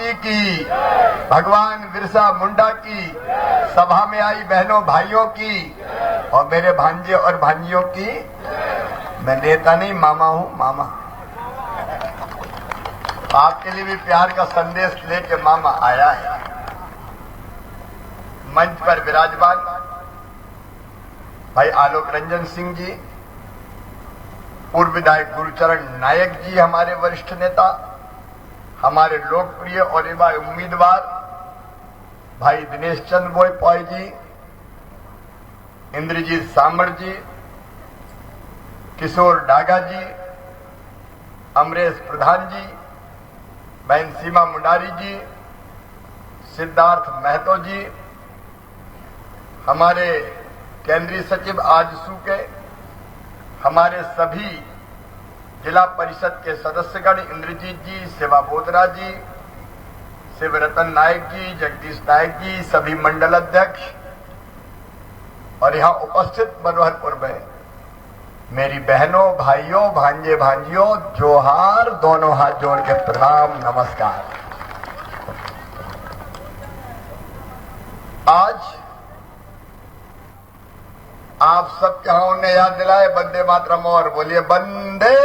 माती की, भगवान बिरसा मुंडा की, सभा में आई बहनों भाइयों की और मेरे भांजे और भांजियों की। मैं नेता नहीं, मामा हूं, मामा। आपके लिए भी प्यार का संदेश लेके मामा आया है। मंच पर विराजमान भाई आलोक रंजन सिंह जी, पूर्व विधायक गुरुचरण नायक जी, हमारे वरिष्ठ नेता, हमारे लोकप्रिय और युवा उम्मीदवार भाई दिनेश चंद्र बोय पॉय जी, इंद्रजीत सामड़ जी, किशोर डागा जी, अमरेश प्रधान जी, बहन सीमा मुंडारी जी, सिद्धार्थ महतो जी, हमारे केंद्रीय सचिव आजसू के, हमारे सभी जिला परिषद के सदस्यगण इंद्रजीत जी, सेवा बोधरा जी, शिवरतन नायक जी, जगदीश नायक जी, सभी मंडल अध्यक्ष और यहां उपस्थित मनोहरपुर में मेरी बहनों भाइयों भांजे भांजियों, जोहार, दोनों हाथ जोड़ के प्रणाम, नमस्कार। आज आप सबके यहां उन्हें याद दिलाए वंदे मातरम और बोलिए वंदे,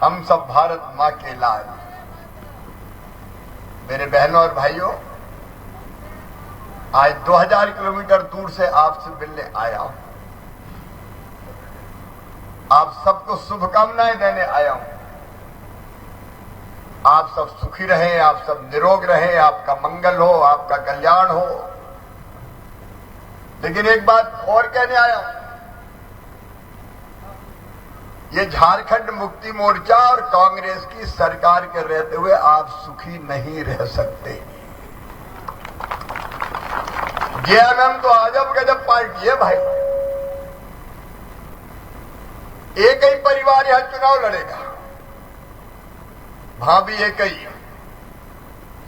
हम सब भारत मां के लाल। मेरे बहनों और भाइयों, आज 2000 किलोमीटर दूर से आपसे मिलने आया हूं, आप सबको शुभकामनाएं देने आया हूं। आप सब सुखी रहें, आप सब निरोग रहें, आपका मंगल हो, आपका कल्याण हो। लेकिन एक बात और कहने आया हूं, ये झारखंड मुक्ति मोर्चा और कांग्रेस की सरकार के रहते हुए आप सुखी नहीं रह सकते। जेएमएम तो अजब गजब पार्टी है भाई। एक ही परिवार यहां चुनाव लड़ेगा, भाभी एक ही,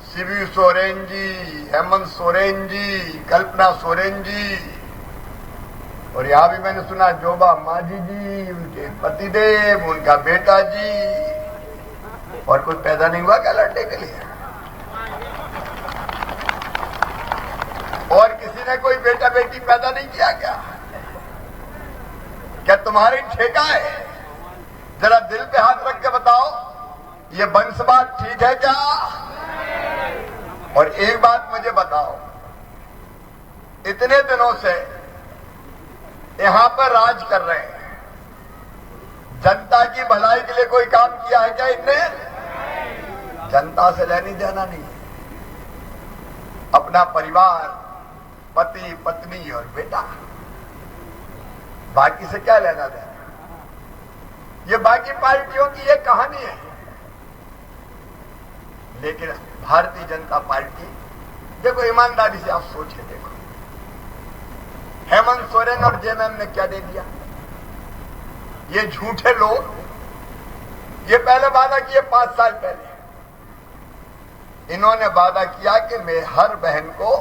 शिव सोरेन जी, हेमंत सोरेन जी, कल्पना सोरेन जी, और यहां भी मैंने सुना जोबा मांझी जी, उनके पतिदेव, उनका बेटा जी, और कोई पैदा नहीं हुआ क्या लड़ने के लिए? और किसी ने कोई बेटा बेटी पैदा नहीं किया क्या? क्या तुम्हारी ठेका है? जरा दिल पे हाथ रख के बताओ, ये वंशवाद ठीक है क्या? और एक बात मुझे बताओ, इतने दिनों से यहां पर राज कर रहे हैं, जनता की भलाई के लिए कोई काम किया है क्या इनने? जनता से लेनी देना नहीं, अपना परिवार, पति पत्नी और बेटा, बाकी से क्या लेना देना? ये बाकी पार्टियों की ये कहानी है। लेकिन भारतीय जनता पार्टी, देखो ईमानदारी से आप सोचिए, देखो हेमंत सोरेन और जेएमएम ने क्या दे दिया? ये झूठे लोग, ये पहले वादा किए 5 साल पहले, इन्होंने वादा किया कि मैं हर बहन को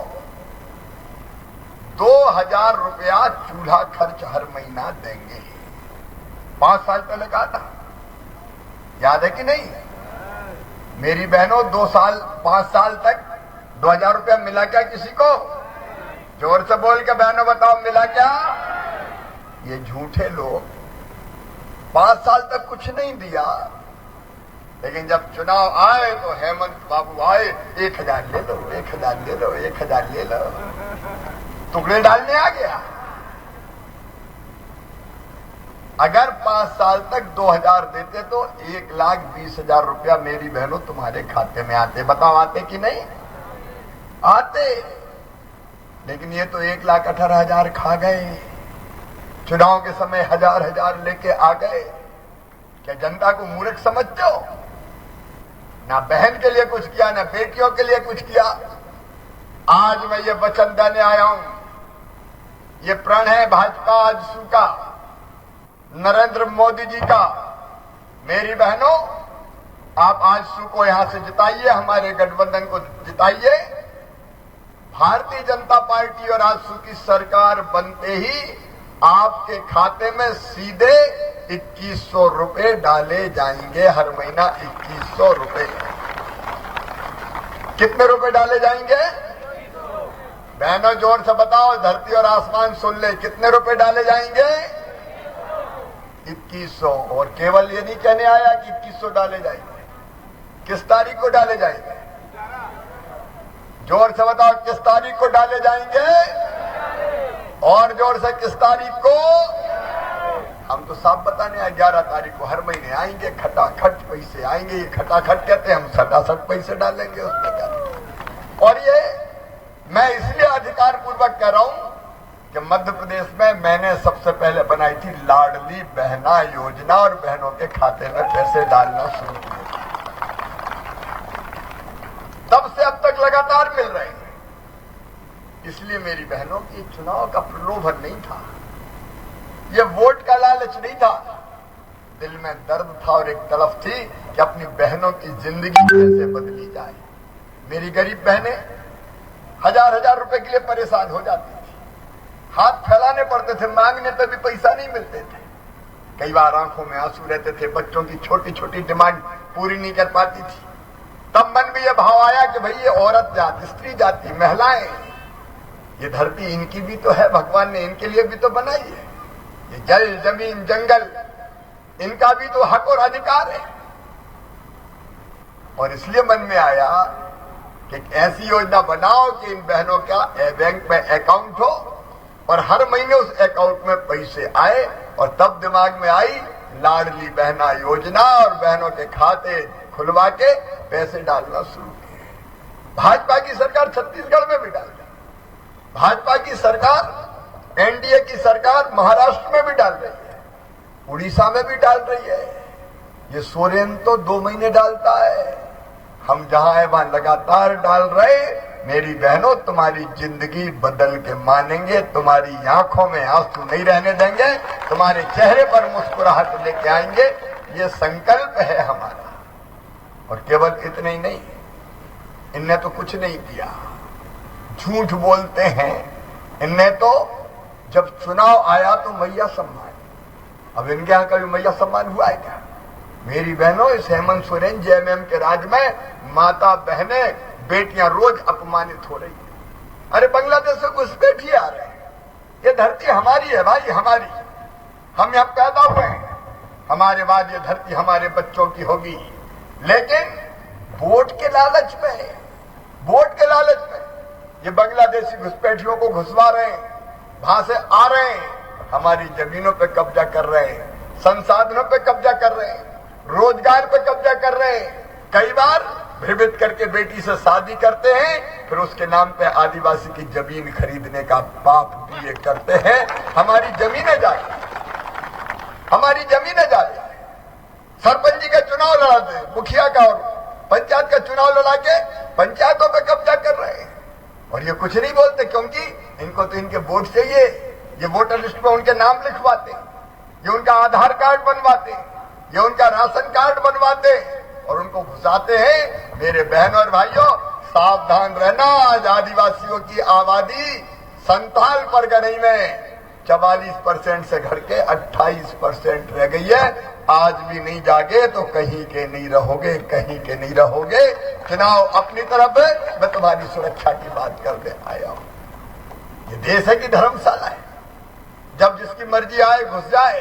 2000 रुपया चूल्हा खर्च हर महीना देंगे। 5 साल पहले कहा था, याद है कि नहीं? मेरी बहनों 5 साल तक 2000 रुपया मिला क्या किसी को? जोर से बोल के बहनों बताओ, मिला क्या? ये झूठे लोग 5 साल तक कुछ नहीं दिया, लेकिन जब चुनाव आए तो हेमंत बाबू आए, 1000 ले लो, 1000 ले लो, 1000 ले लो, टुकड़े डालने आ गया। अगर 5 साल तक 2000 देते तो 1,20,000 रुपया मेरी बहनों तुम्हारे खाते में आते। बताओ आते कि नहीं आते? लेकिन ये तो 1,18,000 खा गए, चुनाव के समय 1000 लेके आ गए। क्या जनता को मूर्ख समझते हो? ना बहन के लिए कुछ किया, ना बेटियों के लिए कुछ किया। आज मैं ये वचन देने आया हूं, ये प्रण है भाजपा आजसू का, नरेंद्र मोदी जी का। मेरी बहनों, आप आजसू को यहां से जिताइए, हमारे गठबंधन को जिताइए। भारतीय जनता पार्टी और आजसू की सरकार बनते ही आपके खाते में सीधे 2100 रुपए डाले जाएंगे, हर महीना 2100 रुपए। कितने रुपए डाले जाएंगे? बहनों जोर से बताओ, धरती और आसमान सुन ले, कितने रुपए डाले जाएंगे? 2100। और केवल ये नहीं कहने आया कि 2100 डाले जाएंगे। किस तारीख को डाले जाएंगे? जोर से बताओ, किस तारीख को डाले जाएंगे? और जोर से, किस तारीख को? हम तो साफ बताने आए 11 तारीख को। हर महीने आएंगे, खटाखट पैसे आएंगे। ये खटाखट कहते हैं, हम सटासट पैसे डालेंगे उसमें क्या। और ये मैं इसलिए अधिकार पूर्वक कह रहा हूं कि मध्य प्रदेश में मैंने सबसे पहले बनाई थी लाडली बहना योजना और बहनों के खाते में पैसे डालना शुरू किए। तब से अब तक लगातार मिल रहे हैं। इसलिए मेरी बहनों की चुनाव का प्रलोभन नहीं था, ये वोट का लालच नहीं था। दिल में दर्द था और एक तड़प थी कि अपनी बहनों की जिंदगी कैसे बदली जाए। मेरी गरीब बहनें हजार हजार रुपए के लिए परेशान हो जाती थी, हाथ फैलाने पड़ते थे, मांगने पे भी पैसा नहीं मिलते थे। कई बार आंखों में आंसू रहते थे, बच्चों की छोटी छोटी डिमांड पूरी नहीं कर पाती थी। तब मन में यह भाव आया कि भाई ये औरत जाति, स्त्री जाति, महिलाएं, ये धरती इनकी भी तो है, भगवान ने इनके लिए भी तो बनाई है। ये जल, जमीन, जंगल, इनका भी तो हक और अधिकार है। और इसलिए मन में आया कि ऐसी योजना बनाओ कि इन बहनों का बैंक में अकाउंट हो और हर महीने उस अकाउंट में पैसे आए। और तब दिमाग में आई लाडली बहना योजना और बहनों के खाते खुलवा के पैसे डालना शुरू किए। भाजपा की सरकार छत्तीसगढ़ में भी डाल रही, भाजपा की सरकार, एनडीए की सरकार महाराष्ट्र में भी डाल रही है, उड़ीसा में भी डाल रही है। ये सोरेन तो 2 महीने डालता है, हम जहां है वहां लगातार डाल रहे। मेरी बहनों, तुम्हारी जिंदगी बदल के मानेंगे, तुम्हारी आंखों में आंसू नहीं रहने देंगे, तुम्हारे चेहरे पर मुस्कुराहट लेके आएंगे। ये संकल्प है हमारा। और केवल इतने ही नहीं, इनने तो कुछ नहीं किया, झूठ बोलते हैं। इनने तो जब चुनाव आया तो मैया सम्मान, अब इनके यहां कभी मैया सम्मान हुआ है क्या? मेरी बहनों, इस हेमंत सोरेन जेएमएम के राज में माता बहनें, बेटियां रोज अपमानित हो रही है। अरे बांग्लादेश से घुसपैठी आ रहे हैं। ये धरती हमारी है भाई, हमारी। हम यहां पैदा हुए हैं, हमारे बाद ये धरती हमारे बच्चों की होगी। लेकिन वोट के लालच में, वोट के लालच में ये बांग्लादेशी घुसपैठियों को घुसवा रहे हैं, वहां से आ रहे हैं, हमारी जमीनों पे कब्जा कर रहे हैं, संसाधनों पे कब्जा कर रहे हैं, रोजगार पे कब्जा कर रहे हैं। कई बार भ्रमित करके बेटी से शादी करते हैं, फिर उसके नाम पे आदिवासी की जमीन खरीदने का पाप भी ये करते हैं। हमारी जमीनें जा रही, हमारी जमीनें जा रही। सरपंच का चुनाव लड़ा दे, मुखिया का और पंचायत का चुनाव लड़ा के पंचायतों पे कब्जा कर रहे हैं। और ये कुछ नहीं बोलते, क्योंकि इनको तो इनके वोट चाहिए। ये वोटर लिस्ट में उनके नाम लिखवाते, ये उनका आधार कार्ड बनवाते, ये उनका राशन कार्ड बनवाते और उनको घुसाते हैं। मेरे बहन और भाइयों, सावधान रहना। आज आदिवासियों की आबादी संथाल परगनी में 44% से घट के 28% रह गई है। आज भी नहीं जागे तो कहीं के नहीं रहोगे, कहीं के नहीं रहोगे। चुनाव अपनी तरफ है, मैं तुम्हारी सुरक्षा की बात करने आया हूं। ये देश है कि धर्मशाला है, जब जिसकी मर्जी आए घुस जाए।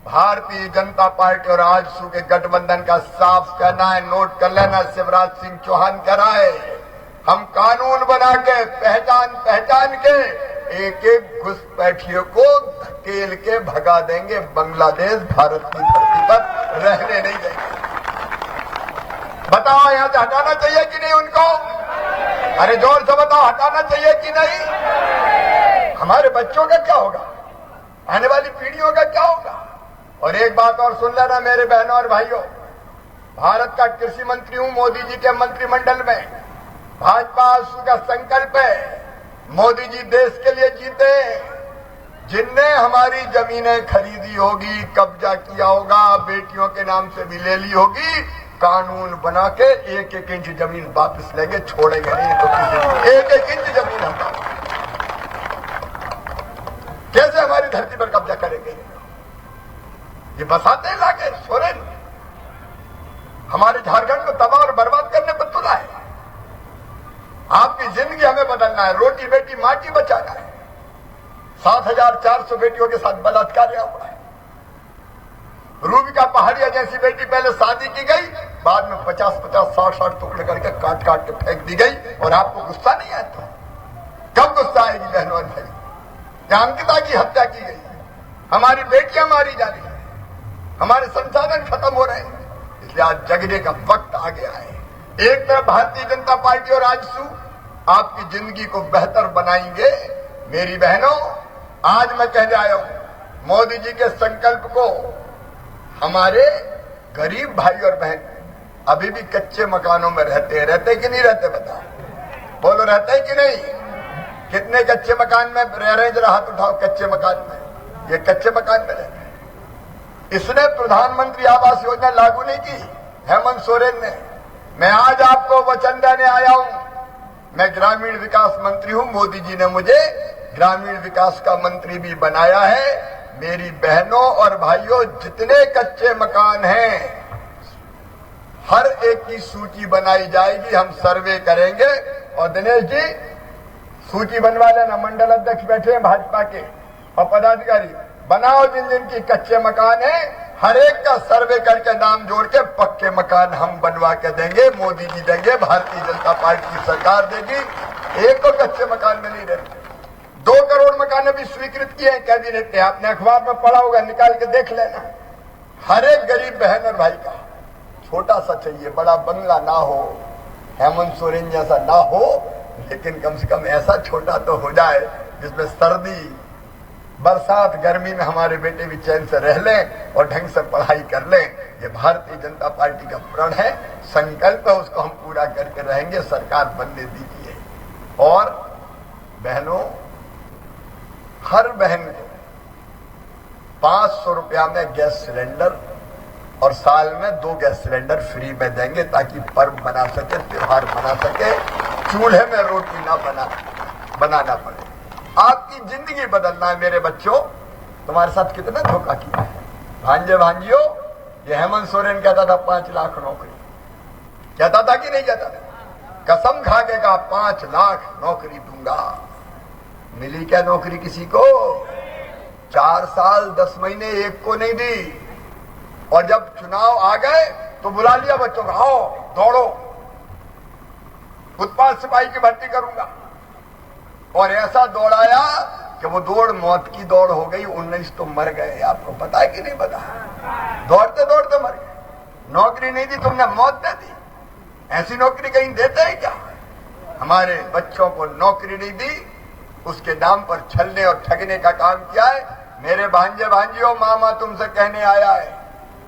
भारतीय जनता पार्टी और आजसू के गठबंधन का साफ कहना है, नोट कर लेना, शिवराज सिंह चौहान कह रहा है, हम कानून बना के पहचान के एक एक घुसपैठियों को धकेल के भगा देंगे। बांग्लादेश भारत की धरती पर रहने नहीं देंगे। बताओ, यहां से हटाना चाहिए कि नहीं उनको? अरे जोर से बताओ, हटाना चाहिए कि नहीं? हमारे बच्चों का क्या होगा? आने वाली पीढ़ियों का क्या होगा? और एक बात और सुन लेना मेरे बहनों और भाइयों, भारत का कृषि मंत्री हूं, मोदी जी के मंत्रिमंडल में। भाजपा आजसू का संकल्प है, मोदी जी देश के लिए जीते। जिनने हमारी जमीनें खरीदी होगी, कब्जा किया होगा, बेटियों के नाम से भी ले ली होगी, कानून बना के एक एक इंच जमीन वापस लेंगे, छोड़ेंगे नहीं। तो किसी एक एक इंच जमीन हम कैसे हमारी धरती पर कब्जा करेंगे? ये बसाते हैं लाके सोरेन, हमारे झारखंड को तबाह और बर्बाद करने पर तुला है। आपकी जिंदगी हमें बदलना है, रोटी बेटी माटी बचाना है। 7,400 बेटियों के साथ बलात्कार हुआ है। रूबिका पहाड़िया जैसी बेटी पहले शादी की गई, बाद में 50-50, 60-60 टुकड़े करके काट काट के फेंक दी गई, और आपको गुस्सा नहीं आता? कब गुस्सा आएगी बहनों और भाई? जहां अंकिता की हत्या की गई, हमारी बेटियां मारी जा रही है, हमारे संसाधन खत्म हो रहे हैं। इसलिए आज जगने का वक्त आ गया है। एक तरफ भारतीय जनता पार्टी और आजसू आपकी जिंदगी को बेहतर बनाएंगे। मेरी बहनों, आज मैं कहने आया हूं, मोदी जी के संकल्प को हमारे गरीब भाई और बहन अभी भी कच्चे मकानों में रहते कि नहीं रहते? बताओ, बोलो, रहते कि नहीं? कितने कच्चे मकान में रह रहे? जरा हाथ उठाओ। कच्चे मकान में, ये कच्चे मकान में रहते हैं। इसने प्रधानमंत्री आवास योजना लागू नहीं की, हेमंत सोरेन ने। मैं आज आपको वचन देने आया हूं, मैं ग्रामीण विकास मंत्री हूं। मोदी जी ने मुझे ग्रामीण विकास का मंत्री भी बनाया है। मेरी बहनों और भाइयों, जितने कच्चे मकान हैं, हर एक की सूची बनाई जाएगी, हम सर्वे करेंगे। और दिनेश जी, सूची बनवा लेना, मंडल अध्यक्ष बैठे हैं भाजपा के और पदाधिकारी, बनाओ जिन जिन की कच्चे मकान हैं, हर एक का सर्वे करके नाम जोड़ के पक्के मकान हम बनवा के देंगे। मोदी जी देंगे, भारतीय जनता पार्टी की सरकार देगी। एक तो कच्चे मकान में नहीं रहते। 2 करोड़ मकान भी स्वीकृत किए हैं कैबिनेट ने, आपने अखबार में पढ़ा होगा, निकाल के देख लेना। हर एक गरीब बहन और भाई का छोटा सा चाहिए, बड़ा बंगला ना हो, हेमंत सोरेन जैसा ना हो, लेकिन कम से कम ऐसा छोटा तो हो जाए जिसमें सर्दी, बरसात, गर्मी में हमारे बेटे भी चैन से रह लें और ढंग से पढ़ाई कर लें। ये भारतीय जनता पार्टी का प्रण है, संकल्प है, उसको हम पूरा करके रहेंगे। सरकार बनने दीजिए। और बहनों, हर बहन को 500 रुपया में गैस सिलेंडर और साल में 2 गैस सिलेंडर फ्री में देंगे, ताकि पर्व बना सके, त्योहार बना सके, चूल्हे में रोटी ना बनाना पड़े। आपकी जिंदगी बदलना है मेरे बच्चों। तुम्हारे साथ कितना धोखा किया है भांजे भांजियों। ये हेमंत सोरेन कहता था 5 लाख नौकरी, कहता था कि नहीं कहता था? कसम खा के कहा 5 लाख नौकरी दूंगा। मिली क्या नौकरी किसी को? 4 साल 10 महीने एक को नहीं दी। और जब चुनाव आ गए तो बुला लिया बच्चों को, आओ दौड़ो, उत्पाद सिपाही की भर्ती करूंगा। और ऐसा दौड़ाया कि वो दौड़ मौत की दौड़ हो गई। 19 तो मर गए, आपको पता है कि नहीं पता? दौड़ते दौड़ते मर गए। नौकरी नहीं दी तुमने, मौत दे दी। ऐसी नौकरी कहीं देते हैं क्या? हमारे बच्चों को नौकरी नहीं दी, उसके नाम पर छलने और ठगने का काम किया है। मेरे भांजे भांजियों, मामा तुमसे कहने आया है,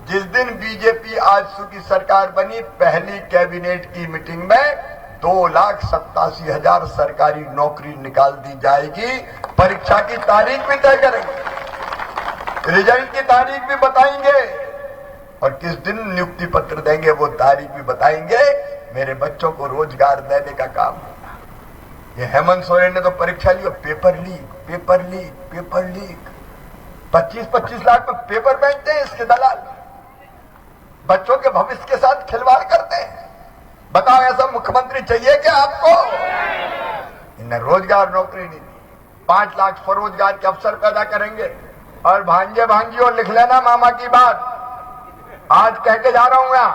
जिस दिन बीजेपी आजसू की सरकार बनी, पहली कैबिनेट की मीटिंग में 2,87,000 सरकारी नौकरी निकाल दी जाएगी। परीक्षा की तारीख भी तय करेंगे, रिजल्ट की तारीख भी बताएंगे, और किस दिन नियुक्ति पत्र देंगे वो तारीख भी बताएंगे। मेरे बच्चों को रोजगार देने का काम होगा। ये हेमंत सोरेन ने तो परीक्षा ली, paper leak, paper leak, paper leak. 25-25 lakh में पेपर बेचते हैं इसके दलाल, बच्चों के भविष्य के साथ खिलवाड़ करते हैं। बताओ, ऐसा मुख्यमंत्री चाहिए क्या आपको? इन्हें रोजगार नौकरी नहीं दी। 5 लाख स्वरोजगार के अवसर पैदा करेंगे। और भांजे भांजियों, लिख लेना मामा की बात, आज कह के जा रहा हूं यहां,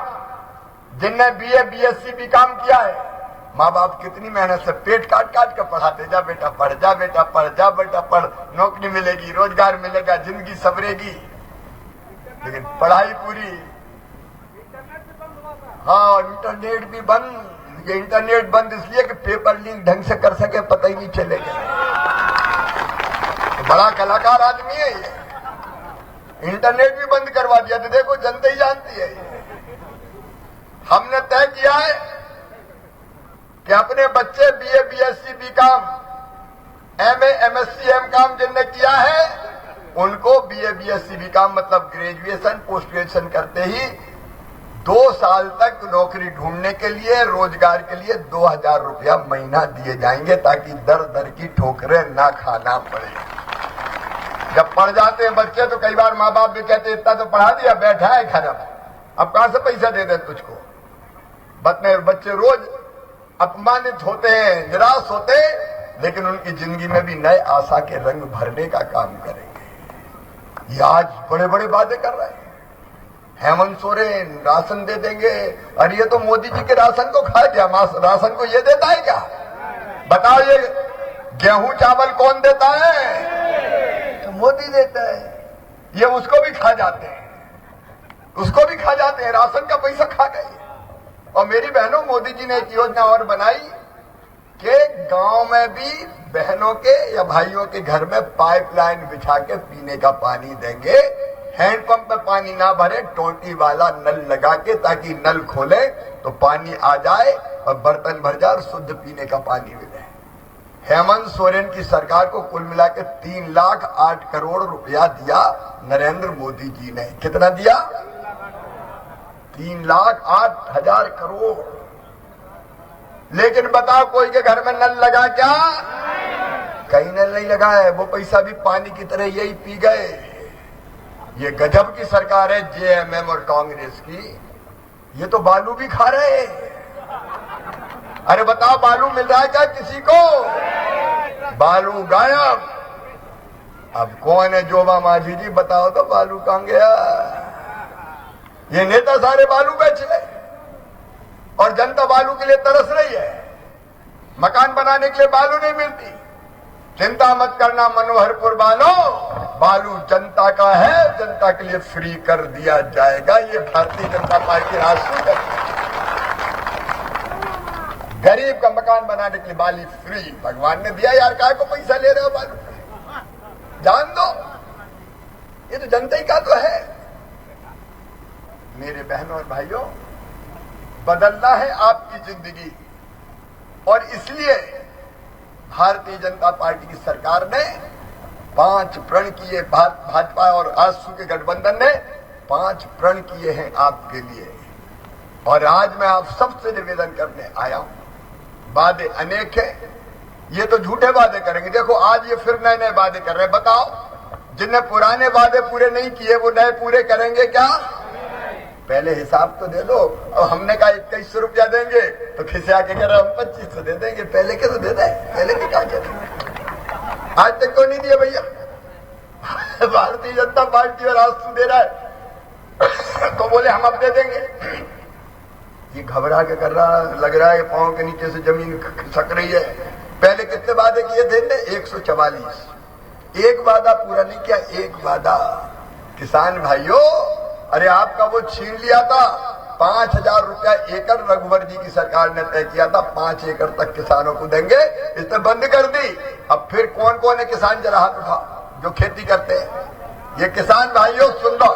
जिनने BA BSc भी काम किया है, माँ बाप कितनी मेहनत से पेट काट काट के पढ़ाते, जा बेटा पढ़, जा बेटा पढ़, जा बेटा पढ़, नौकरी मिलेगी, रोजगार मिलेगा, जिंदगी संवरेगी। लेकिन पढ़ाई पूरी, हाँ, इंटरनेट भी बंद। ये इंटरनेट बंद इसलिए कि पेपर लीक ढंग से कर सके, पता ही नहीं चलेगा। तो बड़ा कलाकार आदमी है ये, इंटरनेट भी बंद करवा दिया। तो देखो, जनता ही जानती है। हमने तय किया है कि अपने बच्चे BA BSc BCom MA MSc MCom जिनने किया है, उनको BA BSc BCom मतलब ग्रेजुएशन पोस्ट ग्रेजुएशन करते ही 2 साल तक नौकरी ढूंढने के लिए, रोजगार के लिए 2,000 रुपया महीना दिए जाएंगे, ताकि दर दर की ठोकरें ना खाना पड़े। जब पढ़ जाते हैं बच्चे तो कई बार माँ बाप भी कहते इतना तो पढ़ा दिया, बैठा है घर, अब कहां से पैसा दे दे तुझको। बच्चे रोज अपमानित होते हैं, निराश होते हैं, लेकिन उनकी जिंदगी में भी नए आशा के रंग भरने का काम करेंगे। ये आज बड़े बड़े वादे कर रहे हैं। हेमंत सोरेन राशन दे देंगे। अरे ये तो मोदी जी के राशन को खा गया, राशन को ये देता है क्या? बताओ, ये गेहूं चावल कौन देता है? तो मोदी देता है। ये उसको भी खा जाते हैं, उसको भी खा जाते हैं, राशन का पैसा खा गए। और मेरी बहनों, मोदी जी ने एक योजना और बनाई कि गांव में भी बहनों के या भाइयों के घर में पाइपलाइन बिछा के पीने का पानी देंगे। हैंडपंप में पानी ना भरे, टोटी वाला नल लगा के, ताकि नल खोले तो पानी आ जाए और बर्तन भर जाए और शुद्ध पीने का पानी मिले। हेमंत सोरेन की सरकार को कुल मिला के 3,08 करोड़ रुपया दिया नरेंद्र मोदी जी ने। कितना दिया? 3,08,000 करोड़। लेकिन बताओ, कोई के घर में नल लगा क्या? कहीं नल नहीं लगा है। वो पैसा भी पानी की तरह यही पी गए। ये गजब की सरकार है जेएमएम और कांग्रेस की। ये तो बालू भी खा रहे हैं। अरे बताओ, बालू मिल रहा है क्या किसी को? बालू गायब। अब कौन है जोबा माझी जी? बताओ तो, बालू कहां गया? ये नेता सारे बालू बेच ले और जनता बालू के लिए तरस रही है। मकान बनाने के लिए बालू नहीं मिलती। चिंता मत करना मनोहरपुर वालों, बालू जनता का है, जनता के लिए फ्री कर दिया जाएगा। ये भारतीय जनता पार्टी राज शुरू कर। गरीब का मकान बनाने के लिए बाली फ्री। भगवान ने दिया यार, काय को पैसा ले रहे हो बालू? जान दो, ये तो जनता ही का तो है। मेरे बहनों और भाइयों, बदलना है आपकी जिंदगी, और इसलिए भारतीय जनता पार्टी की सरकार ने 5 प्रण किए। भाजपा और आजसू के गठबंधन ने 5 प्रण किए हैं आपके लिए। और आज मैं आप सबसे निवेदन करने आया हूं। वादे अनेक हैं, ये तो झूठे वादे करेंगे। देखो, आज ये फिर नए नए वादे कर रहे हैं। बताओ, जिनने पुराने वादे पूरे नहीं किए वो नए पूरे करेंगे क्या? पहले हिसाब तो दे दो। अब हमने कहा 2100 रुपया देंगे, तो खिसे आके कह रहे हम 2500 दे देंगे। पहले के तो देता है, पहले के क्या कहते? आज तक तो नहीं दिया भैया। भारतीय जनता पार्टी और आजसू दे रहा है, तो बोले हम अब दे देंगे। ये घबरा के कर रहा, लग रहा है पांव के नीचे से जमीन खिसक रही है। पहले कितने वादे किए थे ने? 144। एक वादा पूरा नहीं किया, एक वादा। किसान भाइयों, अरे आपका वो छीन लिया था 5,000 रुपया एकड़। रघुवर जी की सरकार ने तय किया था 5 एकड़ तक किसानों को देंगे, इसने बंद कर दी। अब फिर कौन कौन है किसान? जरा हाथ उठा जो खेती करते हैं। ये किसान भाइयों सुन लो,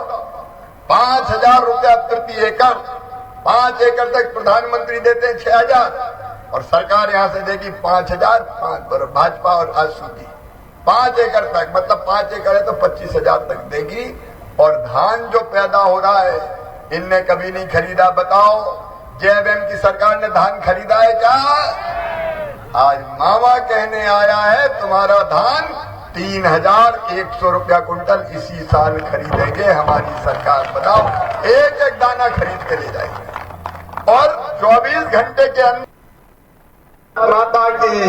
5,000 रुपया प्रति एकड़। 5 एकड़ तक प्रधानमंत्री देते हैं 6,000, और सरकार यहां से देगी 5,000। भाजपा और आजसू की 5 एकड़ तक, मतलब 5 एकड़ है तो 25,000 तक देगी। और धान जो पैदा हो रहा है, इनने कभी नहीं खरीदा। बताओ, जेएमएम की सरकार ने धान खरीदा है क्या? आज मामा कहने आया है तुम्हारा धान 3,100 रुपया कुंटल इसी साल खरीदेंगे हमारी सरकार। बताओ, एक एक दाना खरीद के ले जाएंगे। और 24 घंटे के अंदर माता की।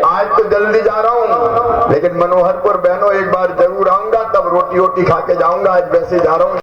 आज तो जल्दी जा रहा हूं, लेकिन मनोहरपुर बहनों एक बार जरूर आऊंगा, तब रोटी वोटी खा के जाऊंगा। आज वैसे जा रहा हूं।